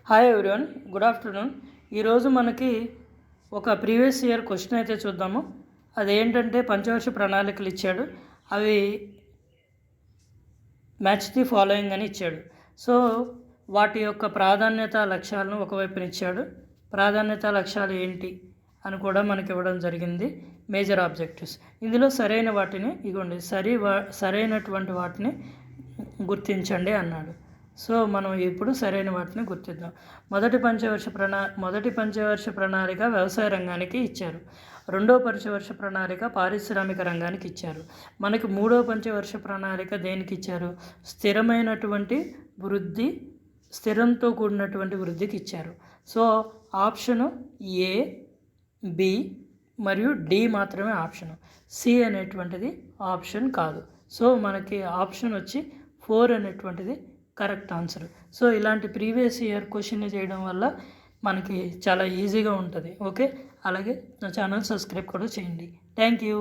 Hi everyone, good afternoon. ఈరోజు మనకి ఒక ప్రీవియస్ ఇయర్ క్వశ్చన్ అయితే చూద్దాము. అదేంటంటే పంచవర్ష ప్రణాళికలు ఇచ్చాడు, అవి మ్యాచ్ ది ఫాలోయింగ్ అని ఇచ్చాడు. సో వాటి యొక్క ప్రాధాన్యత లక్ష్యాలను ఒకవైపున ఇచ్చాడు. ప్రాధాన్యత లక్ష్యాలు ఏంటి అని కూడా మనకి ఇవ్వడం జరిగింది. మేజర్ ఆబ్జెక్టివ్స్, ఇందులో సరైన వాటిని ఇవ్వండి, సరైనటువంటి వాటిని గుర్తించండి అన్నాడు. సో మనం ఇప్పుడు సరైన వాటిని గుర్తిద్దాం. మొదటి పంచవర్ష ప్రణాళిక వ్యవసాయ రంగానికి ఇచ్చారు. రెండో పంచవర్ష ప్రణాళిక పారిశ్రామిక రంగానికి ఇచ్చారు. మనకి మూడో పంచవర్ష ప్రణాళిక దేనికి ఇచ్చారు? స్థిరమైనటువంటి వృద్ధి, స్థిరంతో కూడినటువంటి వృద్ధికి ఇచ్చారు. సో ఆప్షను ఏ, బి మరియు డి మాత్రమే ఆప్షను. సి అనేటువంటిది ఆప్షన్ కాదు. సో మనకి ఆప్షన్ వచ్చి 4 అనేటువంటిది కరెక్ట్ ఆన్సర్. సో ఇలాంటి ప్రీవియస్ ఇయర్ క్వశ్చన్ చేయడం వల్ల మనకి చాలా ఈజీగా ఉంటుంది. ఓకే, అలాగే నా ఛానల్ సబ్స్క్రైబ్ కూడా చేయండి. Thank you.